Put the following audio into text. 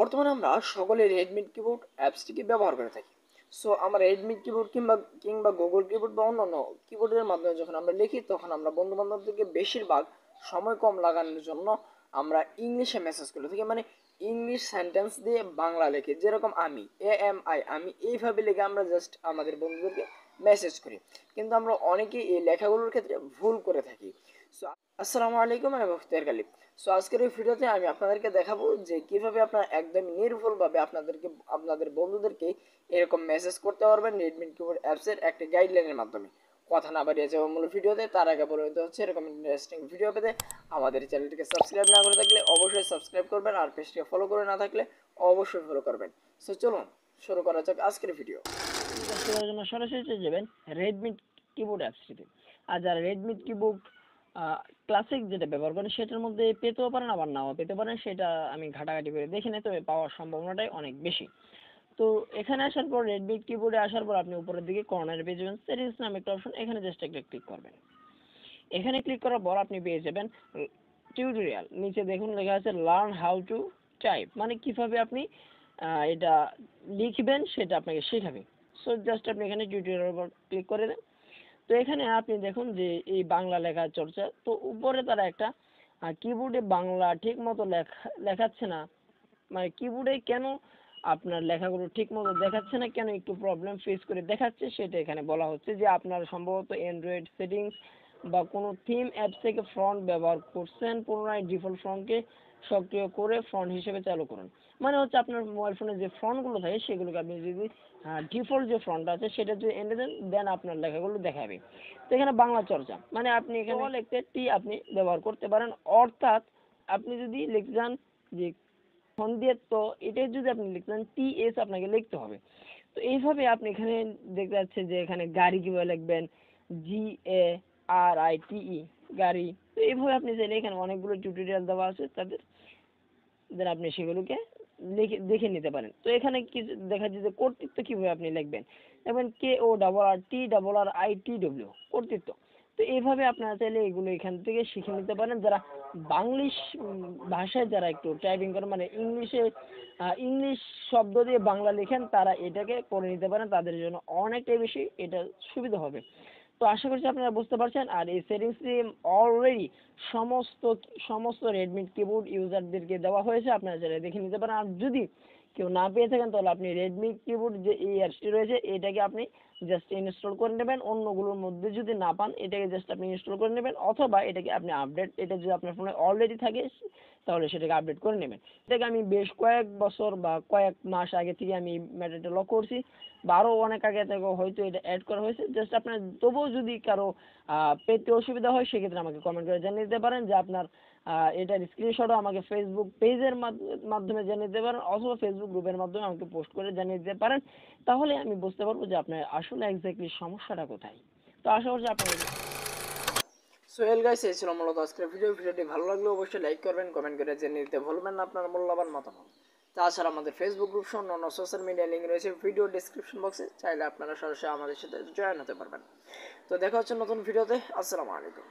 বর্তমানে আমরা সকলে রেডমি কিবোর্ড অ্যাপসটিকে ব্যবহার করে থাকি। সো আমরা রেডমি কিবোর্ড কিংবা গুগল কিবোর্ড বা অন্যান্য কিবোর্ডের মাধ্যমে যখন আমরা লিখি, তখন আমরা বন্ধু বান্ধবদেরকে বেশিরভাগ সময় কম লাগানোর জন্য আমরা ইংলিশে মেসেজ করে থাকি, মানে ইংলিশ সেন্টেন্স দিয়ে বাংলা লিখি। যেরকম আমি AMI, আমি এইভাবে লিখে আমরা জাস্ট আমাদের বন্ধুদেরকে মেসেজ করি, কিন্তু আমরা অনেকেই এই লেখাগুলোর ক্ষেত্রে ভুল করে থাকি। সো আসসালামু আলাইকুম, আমি বখতিয়ার গালিব। সো আজকের এই ভিডিওতে আমি আপনাদেরকে দেখাবো যে কিভাবে আপনারা একদম নির্ভুলভাবে আপনাদের বন্ধুদেরকে এরকম মেসেজ করতে পারবেন রেডমি কিবোর্ড অ্যাপসের একটা গাইডলাইনের মাধ্যমে। কথা না বাড়িয়ে যাবো মূল ভিডিওতে, তার আগে বলে দিতে হচ্ছে এরকম ইন্টারেস্টিং ভিডিও পেতে আমাদের চ্যানেলটিকে সাবস্ক্রাইব না করে থাকলে অবশ্যই সাবস্ক্রাইব করবেন, আর পেজটিকে ফলো করে না থাকলে অবশ্যই ফলো করবেন। সো চলুন শুরু করা যাক আজকের ভিডিও। জন্য সরাসরি চলে যাবেন রেডমি কিবোর্ড অ্যাপসটিতে। আর যারা রেডমি কিবোর্ড ক্লাসিক যেটা ব্যবহার করেন সেটার মধ্যে পেতেও পারেন, আবার নাও পেতে পারেন, সেটা আমি ঘাটাঘাটি করে দেখে নিই, তবে পাওয়ার সম্ভাবনাটাই অনেক বেশি। তো এখানে আসার পর রেডমি কিবোর্ডে আসার পর আপনি উপরের দিকে কর্নারে পেয়ে যাবেন সেটিংস নামে একটা অপশন, এখানে জাস্ট একটা ক্লিক করবেন। এখানে ক্লিক করার পর আপনি পেয়ে যাবেন টিউটোরিয়াল। নিচে দেখুন লেখা আছে লার্ন হাউ টু টাইপ, মানে কিভাবে আপনি এটা লিখবেন সেটা আপনাকে শেখাবে। সো জাস্ট আপনি এখানে টিউটোরিয়ালের উপর ক্লিক করে দেন। তো এখানে আপনি দেখুন যে এই বাংলা লেখার চর্চা, তো উপরে তারা একটা কিবোর্ডে বাংলা ঠিক মতো লেখাচ্ছে না, মানে কিবোর্ডে কেন আপনার লেখাগুলো ঠিক মতো দেখাচ্ছে না, কেন একটু প্রবলেম ফেস করে দেখাচ্ছে, সেটা এখানে বলা হচ্ছে যে আপনার সম্ভবত অ্যান্ড্রয়েড সেটিংস বা কোনো থিম অ্যাপস থেকে ফন্ট ব্যবহার করছেন, পুনরায় ডিফল্ট ফন্টকে সক্রিয় করে ফন্ট হিসেবে চালু করুন। মানে হচ্ছে আপনার মোবাইল ফোনে যে ফন্টগুলো থাকে সেগুলোকে আপনি যদি ডিফল্ট যে ফন্ট আছে সেটা যদি এনে দেন, দেন আপনার লেখাগুলো দেখাবে। তো এখানে বাংলা চর্চা, মানে আপনি এখানে লিখতে টি আপনি ব্যবহার করতে পারেন, অর্থাৎ আপনি যদি লিখতে চান যে ফোন দিয়ে, তো এটাই যদি আপনি লিখতেন TS আপনাকে লিখতে হবে। তো এইভাবে আপনি এখানে দেখতে যাচ্ছে যে এখানে গাড়ি কিভাবে লিখবেন, GARITE গাড়ি। তো এইভাবে আপনি চাইলে এখানে অনেকগুলো টিউটোরিয়াল দেওয়া আছে তাদের, দেন আপনি সেগুলোকে দেখে নিতে পারেন। তো এখানে কিছু দেখা যাচ্ছে যে কর্তৃত্ব কিভাবে আপনি লিখবেন, এবং KORRTITW কর্তৃত্ব। তো এইভাবে আপনারা চাইলে এগুলো এখান থেকে শিখে নিতে পারেন। যারা বাংলিশ ভাষায় যারা একটু টাইপিং করেন, মানে ইংলিশ শব্দ দিয়ে বাংলা লেখেন, তারা এটাকে করে নিতে পারেন, তাদের জন্য অনেকটাই বেশি এটা সুবিধা হবে। তো আশা করছি আপনারা বুঝতে পারছেন। আর এই সেটিংসটি অলরেডি সমস্ত সমস্ত রেডমি কিবোর্ড ইউজারদেরকে দেওয়া হয়েছে, আপনারা চাইলে দেখে নিতে পারেন। আর যদি কেউ না পেয়ে থাকেন তাহলে আপনি রেডমি কিবোর্ড যে এই অ্যাপসটি রয়েছে এটাকে আপনি জাস্ট ইনস্টল করে নেবেন। অন্যগুলোর মধ্যে যদি না পান এটাকে জাস্ট আপনি ইনস্টল করে নেবেন, অথবা এটাকে আপনি আপডেট, এটা যদি আপনার ফোনে অলরেডি থাকে তাহলে সেটাকে আপডেট করে নেবেন। এটাকে আমি বেশ কয়েক বছর বা কয়েক মাস আগে থেকে আমি ম্যাটারটা লক্ষ্য করছি, বা আরও অনেক আগে থেকে হয়তো এটা অ্যাড করা হয়েছে। জাস্ট আপনার তবুও যদি কারো পেতে অসুবিধা হয় সেক্ষেত্রে আমাকে কমেন্ট করে জানিয়ে দিতে পারেন, যে আপনার এটার স্ক্রিনশটও আমাকে ফেসবুক পেজের মাধ্যমে জানিয়ে দিতে পারেন, অথবা ফেসবুক গ্রুপের মাধ্যমে আমাকে পোস্ট করে জানিয়ে দিতে পারেন। তাহলে আমি বুঝতে পারবো যে আপনার আসলে এক্স্যাক্টলি সমস্যাটা কোথায়। তো আশা করছি আপনার সো গাইস, এই ছিল মূলত আজকের ভিডিওটি ভালো লাগলে অবশ্যই লাইক করবেন, কমেন্ট করে জেনে দিতে ভুলবেন না আপনার মূল্যবান মতামত। তাছাড়া আমাদের ফেসবুক গ্রুপ সহ অন্য সোশ্যাল মিডিয়া লিঙ্ক রয়েছে ভিডিও ডিসক্রিপশন বক্সে, চাইলে আপনারা সরাসরি আমাদের সাথে জয়েন হতে পারবেন। তো দেখা হচ্ছে নতুন ভিডিওতে। আসসালামু আলাইকুম।